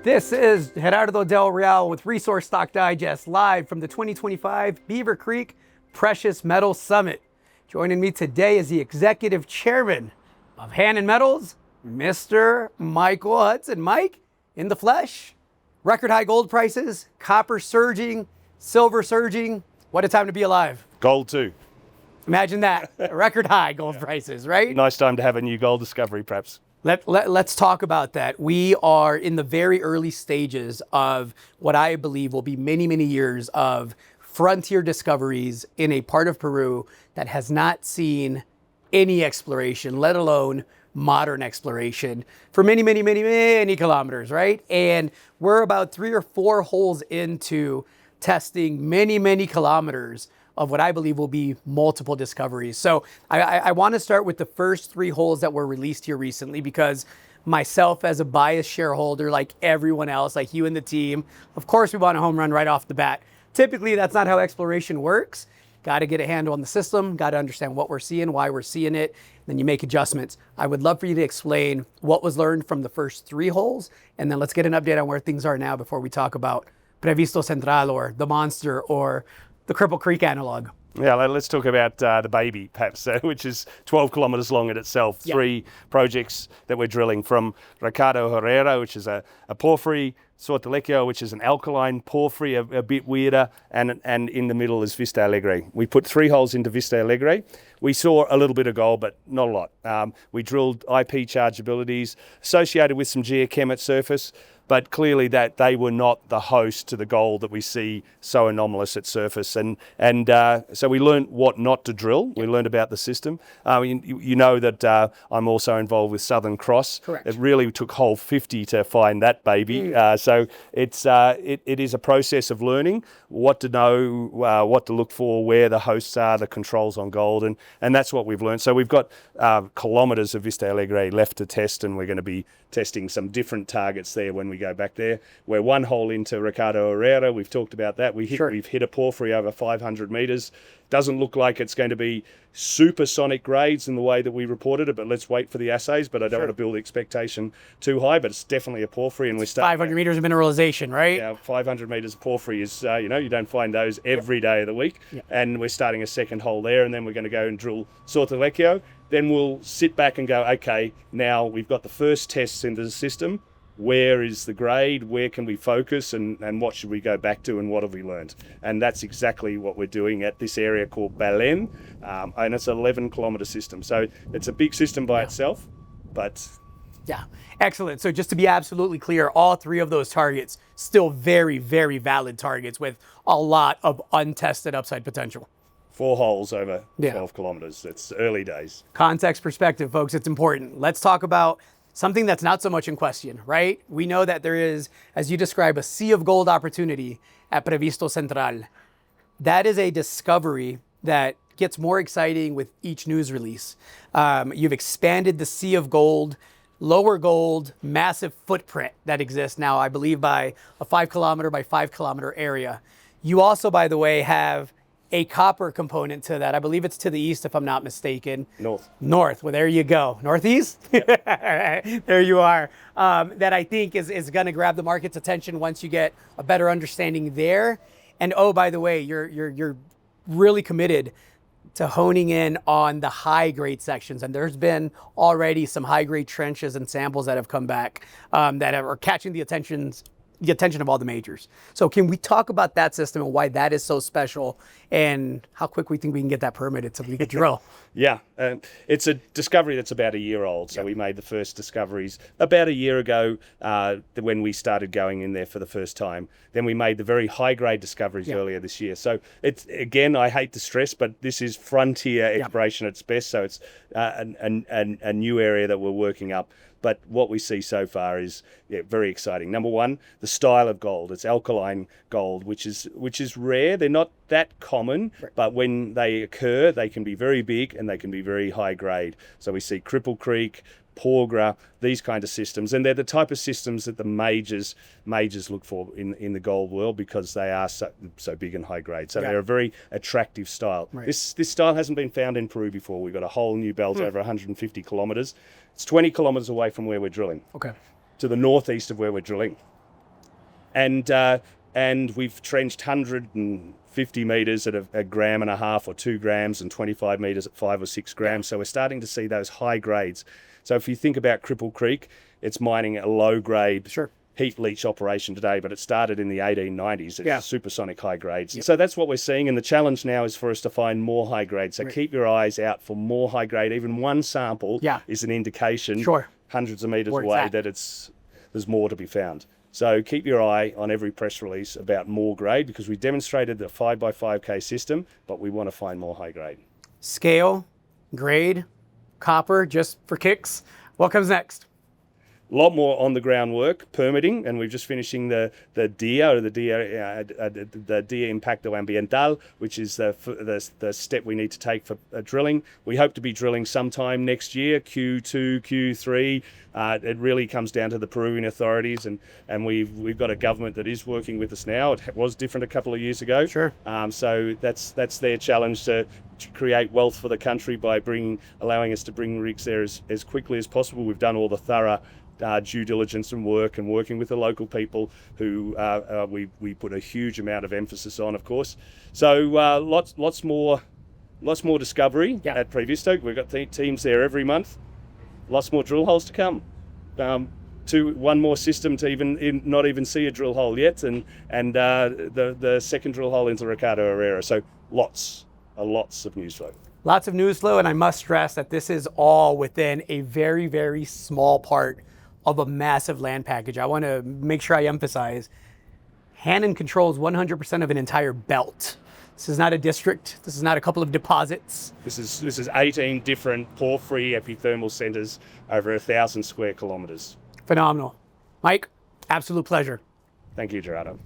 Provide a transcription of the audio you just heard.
This is Gerardo Del Real with Resource Stock Digest, live from the 2025 Beaver Creek Precious Metals Summit. Joining me today is the Executive Chairman of Hannan Metals, Mr. Michael Hudson. Mike, in the flesh, record high gold prices, copper surging, silver surging. What a time to be alive. Gold too. Imagine that, record high gold prices, right? Nice time to have a new gold discovery, perhaps. Let's talk about that. We are in the very early stages of what I believe will be many, many years of frontier discoveries in a part of Peru that has not seen any exploration, let alone modern exploration, for many, many, many, many kilometers, right? And we're about 3 or 4 holes into testing many, many kilometers of what I believe will be multiple discoveries. So I want to start with the first 3 holes that were released here recently, because myself as a biased shareholder, like everyone else, like you and the team, of course we want a home run right off the bat. Typically that's not how exploration works. Got to get a handle on the system, got to understand what we're seeing, why we're seeing it, then you make adjustments. I would love for you to explain what was learned from the first 3 holes, and then let's get an update on where things are now before we talk about Preisto Central or the Monster or the Cripple Creek analog. Yeah, let's talk about the baby, perhaps, which is 12 kilometres long in itself. Yeah. 3 projects that we're drilling, from Ricardo Herrera, which is a porphyry, Sortilegio, which is an alkaline porphyry, a bit weirder, and in the middle is Vista Alegre. We put 3 holes into Vista Alegre. We saw a little bit of gold, but not a lot. We drilled IP chargeabilities associated with some geochem at surface, but clearly that they were not the host to the gold that we see so anomalous at surface. And so we learned what not to drill. We learned about the system. You know that I'm also involved with Southern Cross. Correct. It really took hole 50 to find that baby. So it is a process of learning what to know, what to look for, where the hosts are, the controls on gold, and that's what we've learned. So we've got kilometres of Vista Alegre left to test, and we're going to be testing some different targets there when we go back there. We're 1 hole into Ricardo Herrera. We've talked about that. We've hit a porphyry over 500 metres. Doesn't look like it's going to be supersonic grades in the way that we reported it, but let's wait for the assays. But I don't want to build expectation too high, but it's definitely a porphyry, and we're starting 500 meters of mineralization, right? Yeah, 500 metres of porphyry is, you don't find those every day of the week. And we're starting a 2nd hole there, and then we're going to go and drill Sortilegio. Then we'll sit back and go, okay, now we've got the first tests into the system. Where is the grade? Where can we focus? And what should we go back to? And what have we learned? And that's exactly what we're doing at this area called Balen. And it's an 11-kilometre system. So it's a big system by itself, but... Yeah, excellent. So just to be absolutely clear, all 3 of those targets still very, very valid targets with a lot of untested upside potential. 4 holes over 12 kilometres. It's early days. Context perspective, folks, it's important. Let's talk about something that's not so much in question, right? We know that there is, as you describe, a sea of gold opportunity at Preisto Central. That is a discovery that gets more exciting with each news release. You've expanded the sea of gold, lower gold, massive footprint that exists now, I believe, by a 5 kilometer by 5 kilometer area. You also, by the way, have a copper component to that. I believe it's to the east, if I'm not mistaken. North. Well, there you go. Northeast? There you are. That I think is going to grab the market's attention once you get a better understanding there. And oh, by the way, you're really committed to honing in on the high grade sections. And there's been already some high grade trenches and samples that have come back that are catching the attention of all the majors. So can we talk about that system and why that is so special, and how quick we think we can get that permitted so we can drill? Yeah, it's a discovery that's about a year old. So we made the first discoveries about a year ago when we started going in there for the first time. Then we made the very high-grade discoveries earlier this year. So it's, again, I hate to stress, but this is frontier exploration at its best. So it's a new area that we're working up. But what we see so far is very exciting. Number one, the style of gold. It's alkaline gold, which is rare. They're not that common, but when they occur, they can be very big and they can be very high grade. So we see Cripple Creek, Porgra, these kind of systems, and they're the type of systems that the majors look for in the gold world, because they are so big and high grade. So they're a very attractive style. Right. This style hasn't been found in Peru before. We've got a whole new belt over 150 kilometers. It's 20 kilometers away from where we're drilling. Okay. To the northeast of where we're drilling. And we've trenched 150 meters at a gram and a half or 2 grams, and 25 meters at 5 or 6 grams. So we're starting to see those high grades. So if you think about Cripple Creek, it's mining a low grade heap leach operation today, but it started in the 1890s. It's supersonic high grades. So that's what we're seeing. And the challenge now is for us to find more high grade. So keep your eyes out for more high grade. Even one sample is an indication hundreds of meters away that there's more to be found. So keep your eye on every press release about more grade, because we demonstrated the 5x5K system, but we want to find more high grade. Scale, grade, copper, just for kicks. What comes next? A lot more on the ground work, permitting, and we're just finishing the DIA, or the DIA Impacto Ambiental, which is the step we need to take for drilling. We hope to be drilling sometime next year, Q2, Q3. It really comes down to the Peruvian authorities, and we've got a government that is working with us now. It was different a couple of years ago. So that's their challenge to create wealth for the country by allowing us to bring rigs there as quickly as possible. We've done all the thorough due diligence and working with the local people who we put a huge amount of emphasis on, of course. So lots more discovery at Preisto. We've got teams there every month. Lots more drill holes to come. One more system to not even see a drill hole yet, and the second drill hole into Ricardo Herrera. So lots of news flow. Lots of news flow, and I must stress that this is all within a very, very small part of a massive land package. I want to make sure I emphasize, Hannan controls 100% of an entire belt. This is not a district. This is not a couple of deposits. This is 18 different porphyry epithermal centers over 1,000 square kilometers. Phenomenal. Mike, absolute pleasure. Thank you, Gerardo.